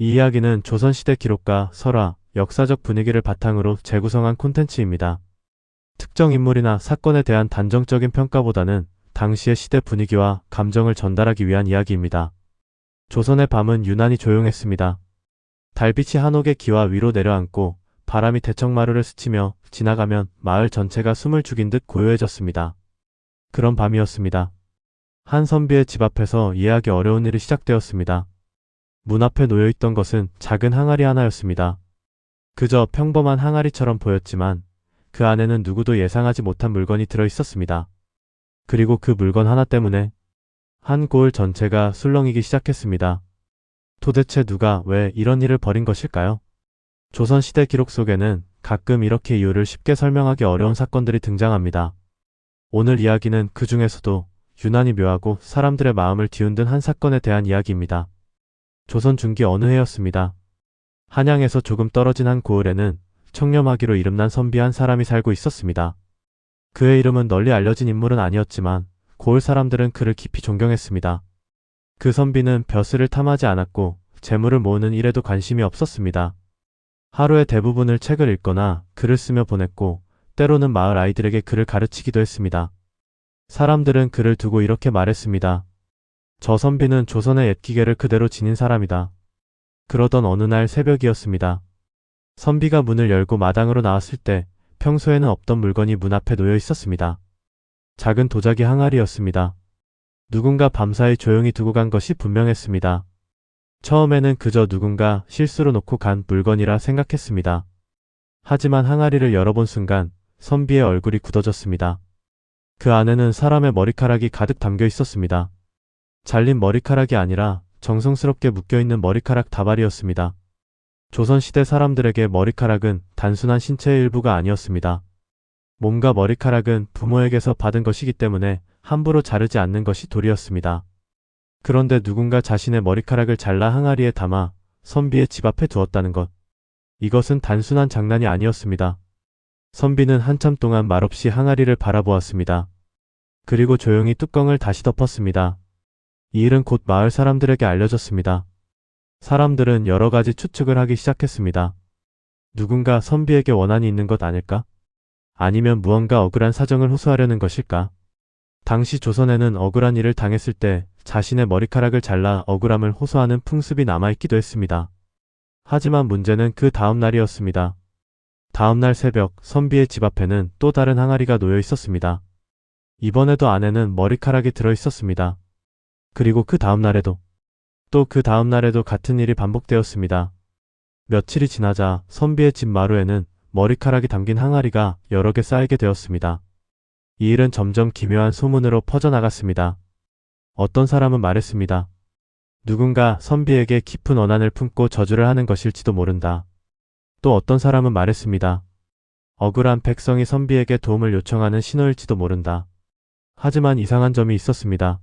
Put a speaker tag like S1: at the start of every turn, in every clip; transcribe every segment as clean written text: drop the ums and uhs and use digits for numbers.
S1: 이 이야기는 조선시대 기록과 설화, 역사적 분위기를 바탕으로 재구성한 콘텐츠입니다. 특정 인물이나 사건에 대한 단정적인 평가보다는 당시의 시대 분위기와 감정을 전달하기 위한 이야기입니다. 조선의 밤은 유난히 조용했습니다. 달빛이 한옥의 기와 위로 내려앉고 바람이 대청마루를 스치며 지나가면 마을 전체가 숨을 죽인 듯 고요해졌습니다. 그런 밤이었습니다. 한 선비의 집 앞에서 이해하기 어려운 일이 시작되었습니다. 문 앞에 놓여있던 것은 작은 항아리 하나였습니다. 그저 평범한 항아리처럼 보였지만 그 안에는 누구도 예상하지 못한 물건이 들어있었습니다. 그리고 그 물건 하나 때문에 한 고을 전체가 술렁이기 시작했습니다. 도대체 누가 왜 이런 일을 벌인 것일까요? 조선시대 기록 속에는 가끔 이렇게 이유를 쉽게 설명하기 어려운 사건들이 등장합니다. 오늘 이야기는 그 중에서도 유난히 묘하고 사람들의 마음을 뒤흔든 한 사건에 대한 이야기입니다. 조선 중기 어느 해였습니다. 한양에서 조금 떨어진 한 고을에는 청렴하기로 이름난 선비 한 사람이 살고 있었습니다. 그의 이름은 널리 알려진 인물은 아니었지만 고을 사람들은 그를 깊이 존경했습니다. 그 선비는 벼슬을 탐하지 않았고 재물을 모으는 일에도 관심이 없었습니다. 하루의 대부분을 책을 읽거나 글을 쓰며 보냈고 때로는 마을 아이들에게 글을 가르치기도 했습니다. 사람들은 그를 두고 이렇게 말했습니다. 저 선비는 조선의 옛 기계를 그대로 지닌 사람이다. 그러던 어느 날 새벽이었습니다. 선비가 문을 열고 마당으로 나왔을 때 평소에는 없던 물건이 문 앞에 놓여 있었습니다. 작은 도자기 항아리였습니다. 누군가 밤사이 조용히 두고 간 것이 분명했습니다. 처음에는 그저 누군가 실수로 놓고 간 물건이라 생각했습니다. 하지만 항아리를 열어본 순간 선비의 얼굴이 굳어졌습니다. 그 안에는 사람의 머리카락이 가득 담겨 있었습니다. 잘린 머리카락이 아니라 정성스럽게 묶여있는 머리카락 다발이었습니다. 조선시대 사람들에게 머리카락은 단순한 신체의 일부가 아니었습니다. 몸과 머리카락은 부모에게서 받은 것이기 때문에 함부로 자르지 않는 것이 도리였습니다. 그런데 누군가 자신의 머리카락을 잘라 항아리에 담아 선비의 집 앞에 두었다는 것. 이것은 단순한 장난이 아니었습니다. 선비는 한참 동안 말없이 항아리를 바라보았습니다. 그리고 조용히 뚜껑을 다시 덮었습니다. 이 일은 곧 마을 사람들에게 알려졌습니다. 사람들은 여러 가지 추측을 하기 시작했습니다. 누군가 선비에게 원한이 있는 것 아닐까? 아니면 무언가 억울한 사정을 호소하려는 것일까? 당시 조선에는 억울한 일을 당했을 때 자신의 머리카락을 잘라 억울함을 호소하는 풍습이 남아있기도 했습니다. 하지만 문제는 그 다음 날이었습니다. 다음 날 새벽 선비의 집 앞에는 또 다른 항아리가 놓여 있었습니다. 이번에도 안에는 머리카락이 들어 있었습니다. 그리고 그 다음 날에도 또 그 다음 날에도 같은 일이 반복되었습니다. 며칠이 지나자 선비의 집 마루에는 머리카락이 담긴 항아리가 여러 개 쌓이게 되었습니다. 이 일은 점점 기묘한 소문으로 퍼져나갔습니다. 어떤 사람은 말했습니다. 누군가 선비에게 깊은 원한을 품고 저주를 하는 것일지도 모른다. 또 어떤 사람은 말했습니다. 억울한 백성이 선비에게 도움을 요청하는 신호일지도 모른다. 하지만 이상한 점이 있었습니다.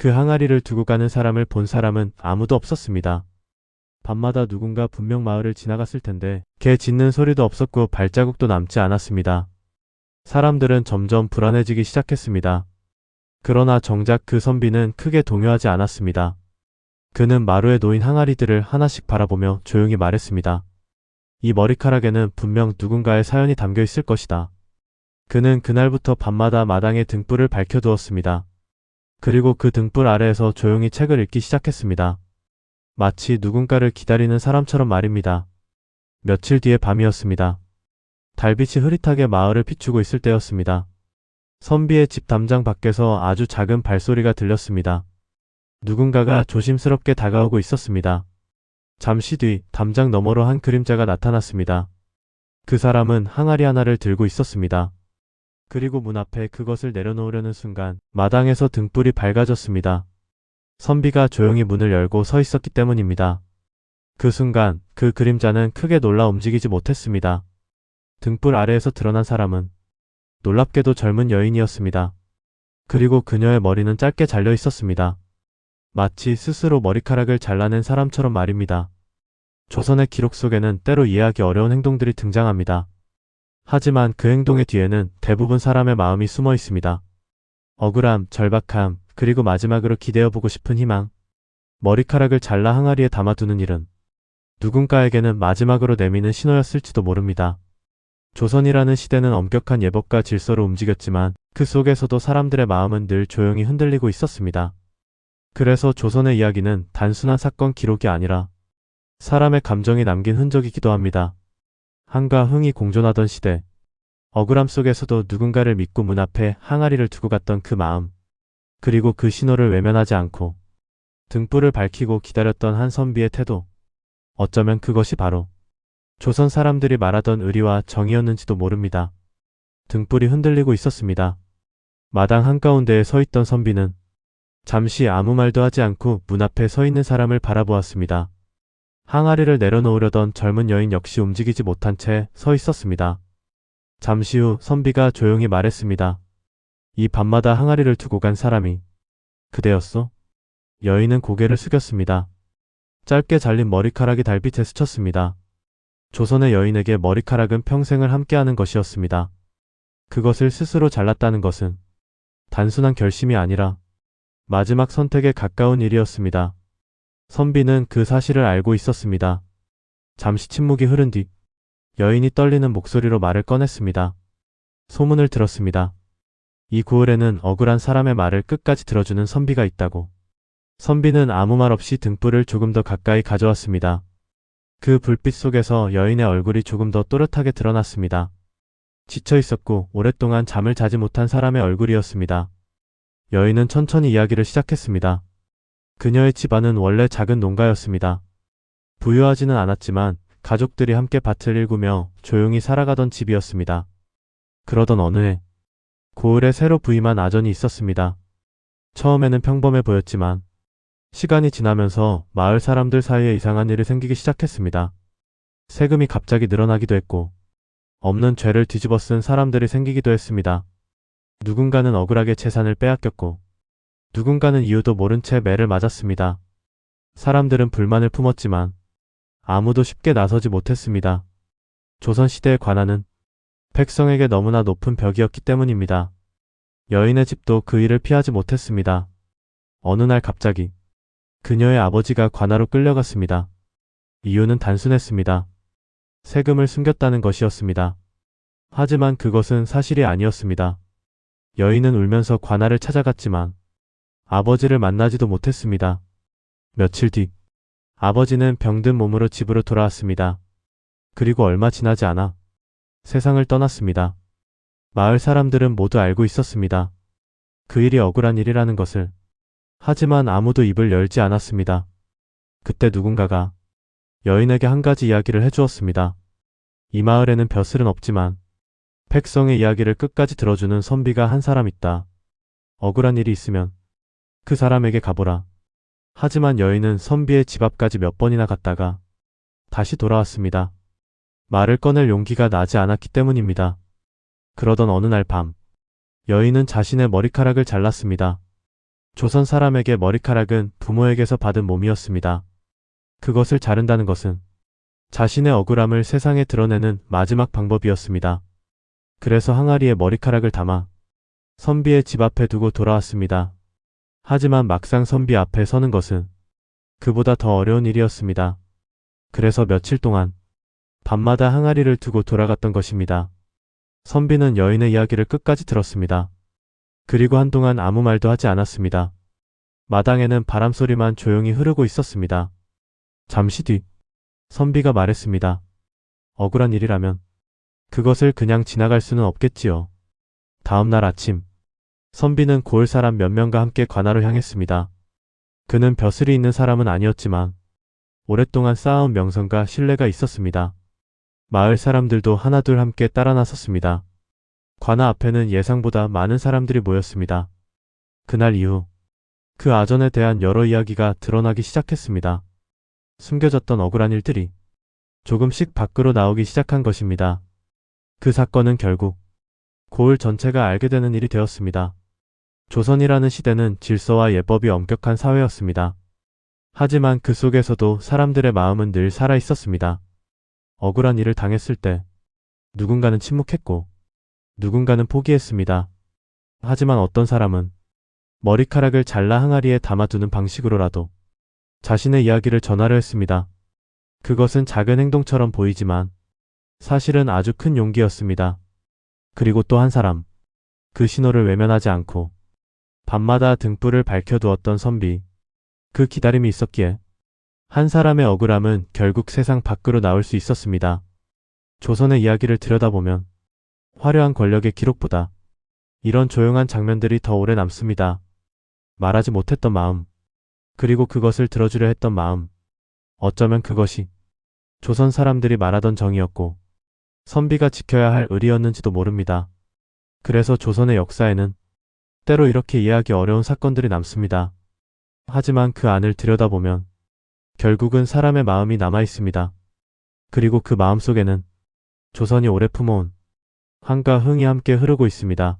S1: 그 항아리를 두고 가는 사람을 본 사람은 아무도 없었습니다. 밤마다 누군가 분명 마을을 지나갔을 텐데 개 짖는 소리도 없었고 발자국도 남지 않았습니다. 사람들은 점점 불안해지기 시작했습니다. 그러나 정작 그 선비는 크게 동요하지 않았습니다. 그는 마루에 놓인 항아리들을 하나씩 바라보며 조용히 말했습니다. 이 머리카락에는 분명 누군가의 사연이 담겨 있을 것이다. 그는 그날부터 밤마다 마당에 등불을 밝혀두었습니다. 그리고 그 등불 아래에서 조용히 책을 읽기 시작했습니다. 마치 누군가를 기다리는 사람처럼 말입니다. 며칠 뒤의 밤이었습니다. 달빛이 흐릿하게 마을을 비추고 있을 때였습니다. 선비의 집 담장 밖에서 아주 작은 발소리가 들렸습니다. 누군가가 조심스럽게 다가오고 있었습니다. 잠시 뒤 담장 너머로 한 그림자가 나타났습니다. 그 사람은 항아리 하나를 들고 있었습니다. 그리고 문 앞에 그것을 내려놓으려는 순간 마당에서 등불이 밝아졌습니다. 선비가 조용히 문을 열고 서 있었기 때문입니다. 그 순간 그 그림자는 크게 놀라 움직이지 못했습니다. 등불 아래에서 드러난 사람은 놀랍게도 젊은 여인이었습니다. 그리고 그녀의 머리는 짧게 잘려 있었습니다. 마치 스스로 머리카락을 잘라낸 사람처럼 말입니다. 조선의 기록 속에는 때로 이해하기 어려운 행동들이 등장합니다. 하지만 그 행동의 뒤에는 대부분 사람의 마음이 숨어 있습니다. 억울함, 절박함, 그리고 마지막으로 기대어보고 싶은 희망. 머리카락을 잘라 항아리에 담아두는 일은 누군가에게는 마지막으로 내미는 신호였을지도 모릅니다. 조선이라는 시대는 엄격한 예법과 질서로 움직였지만 그 속에서도 사람들의 마음은 늘 조용히 흔들리고 있었습니다. 그래서 조선의 이야기는 단순한 사건 기록이 아니라 사람의 감정이 남긴 흔적이기도 합니다. 한과 흥이 공존하던 시대, 억울함 속에서도 누군가를 믿고 문 앞에 항아리를 두고 갔던 그 마음, 그리고 그 신호를 외면하지 않고 등불을 밝히고 기다렸던 한 선비의 태도, 어쩌면 그것이 바로 조선 사람들이 말하던 의리와 정의였는지도 모릅니다. 등불이 흔들리고 있었습니다. 마당 한가운데에 서 있던 선비는 잠시 아무 말도 하지 않고 문 앞에 서 있는 사람을 바라보았습니다. 항아리를 내려놓으려던 젊은 여인 역시 움직이지 못한 채 서 있었습니다. 잠시 후 선비가 조용히 말했습니다. 이 밤마다 항아리를 두고 간 사람이 그대였소? 여인은 고개를 숙였습니다. 짧게 잘린 머리카락이 달빛에 스쳤습니다. 조선의 여인에게 머리카락은 평생을 함께하는 것이었습니다. 그것을 스스로 잘랐다는 것은 단순한 결심이 아니라 마지막 선택에 가까운 일이었습니다. 선비는 그 사실을 알고 있었습니다. 잠시 침묵이 흐른 뒤 여인이 떨리는 목소리로 말을 꺼냈습니다. 소문을 들었습니다. 이 고을에는 억울한 사람의 말을 끝까지 들어주는 선비가 있다고. 선비는 아무 말 없이 등불을 조금 더 가까이 가져왔습니다. 그 불빛 속에서 여인의 얼굴이 조금 더 또렷하게 드러났습니다. 지쳐 있었고 오랫동안 잠을 자지 못한 사람의 얼굴이었습니다. 여인은 천천히 이야기를 시작했습니다. 그녀의 집안은 원래 작은 농가였습니다. 부유하지는 않았지만 가족들이 함께 밭을 일구며 조용히 살아가던 집이었습니다. 그러던 어느 해, 고을에 새로 부임한 아전이 있었습니다. 처음에는 평범해 보였지만 시간이 지나면서 마을 사람들 사이에 이상한 일이 생기기 시작했습니다. 세금이 갑자기 늘어나기도 했고 없는 죄를 뒤집어 쓴 사람들이 생기기도 했습니다. 누군가는 억울하게 재산을 빼앗겼고 누군가는 이유도 모른 채 매를 맞았습니다. 사람들은 불만을 품었지만 아무도 쉽게 나서지 못했습니다. 조선시대의 관아는 백성에게 너무나 높은 벽이었기 때문입니다. 여인의 집도 그 일을 피하지 못했습니다. 어느 날 갑자기 그녀의 아버지가 관아로 끌려갔습니다. 이유는 단순했습니다. 세금을 숨겼다는 것이었습니다. 하지만 그것은 사실이 아니었습니다. 여인은 울면서 관아를 찾아갔지만 아버지를 만나지도 못했습니다. 며칠 뒤 아버지는 병든 몸으로 집으로 돌아왔습니다. 그리고 얼마 지나지 않아 세상을 떠났습니다. 마을 사람들은 모두 알고 있었습니다. 그 일이 억울한 일이라는 것을. 하지만 아무도 입을 열지 않았습니다. 그때 누군가가 여인에게 한 가지 이야기를 해주었습니다. 이 마을에는 벼슬은 없지만 백성의 이야기를 끝까지 들어주는 선비가 한 사람 있다. 억울한 일이 있으면 그 사람에게 가보라. 하지만 여인은 선비의 집 앞까지 몇 번이나 갔다가 다시 돌아왔습니다. 말을 꺼낼 용기가 나지 않았기 때문입니다. 그러던 어느 날 밤, 여인은 자신의 머리카락을 잘랐습니다. 조선 사람에게 머리카락은 부모에게서 받은 몸이었습니다. 그것을 자른다는 것은 자신의 억울함을 세상에 드러내는 마지막 방법이었습니다. 그래서 항아리에 머리카락을 담아 선비의 집 앞에 두고 돌아왔습니다. 하지만 막상 선비 앞에 서는 것은 그보다 더 어려운 일이었습니다. 그래서 며칠 동안 밤마다 항아리를 두고 돌아갔던 것입니다. 선비는 여인의 이야기를 끝까지 들었습니다. 그리고 한동안 아무 말도 하지 않았습니다. 마당에는 바람소리만 조용히 흐르고 있었습니다. 잠시 뒤 선비가 말했습니다. 억울한 일이라면 그것을 그냥 지나갈 수는 없겠지요. 다음 날 아침 선비는 고을 사람 몇 명과 함께 관아로 향했습니다. 그는 벼슬이 있는 사람은 아니었지만 오랫동안 쌓아온 명성과 신뢰가 있었습니다. 마을 사람들도 하나둘 함께 따라 나섰습니다. 관아 앞에는 예상보다 많은 사람들이 모였습니다. 그날 이후 그 아전에 대한 여러 이야기가 드러나기 시작했습니다. 숨겨졌던 억울한 일들이 조금씩 밖으로 나오기 시작한 것입니다. 그 사건은 결국 고을 전체가 알게 되는 일이 되었습니다. 조선이라는 시대는 질서와 예법이 엄격한 사회였습니다. 하지만 그 속에서도 사람들의 마음은 늘 살아 있었습니다. 억울한 일을 당했을 때 누군가는 침묵했고 누군가는 포기했습니다. 하지만 어떤 사람은 머리카락을 잘라 항아리에 담아두는 방식으로라도 자신의 이야기를 전하려 했습니다. 그것은 작은 행동처럼 보이지만 사실은 아주 큰 용기였습니다. 그리고 또 한 사람. 그 신호를 외면하지 않고 밤마다 등불을 밝혀두었던 선비. 그 기다림이 있었기에 한 사람의 억울함은 결국 세상 밖으로 나올 수 있었습니다. 조선의 이야기를 들여다보면 화려한 권력의 기록보다 이런 조용한 장면들이 더 오래 남습니다. 말하지 못했던 마음, 그리고 그것을 들어주려 했던 마음. 어쩌면 그것이 조선 사람들이 말하던 정이었고 선비가 지켜야 할 의리였는지도 모릅니다. 그래서 조선의 역사에는 때로 이렇게 이해하기 어려운 사건들이 남습니다. 하지만 그 안을 들여다보면 결국은 사람의 마음이 남아 있습니다. 그리고 그 마음 속에는 조선이 오래 품어온 한과 흥이 함께 흐르고 있습니다.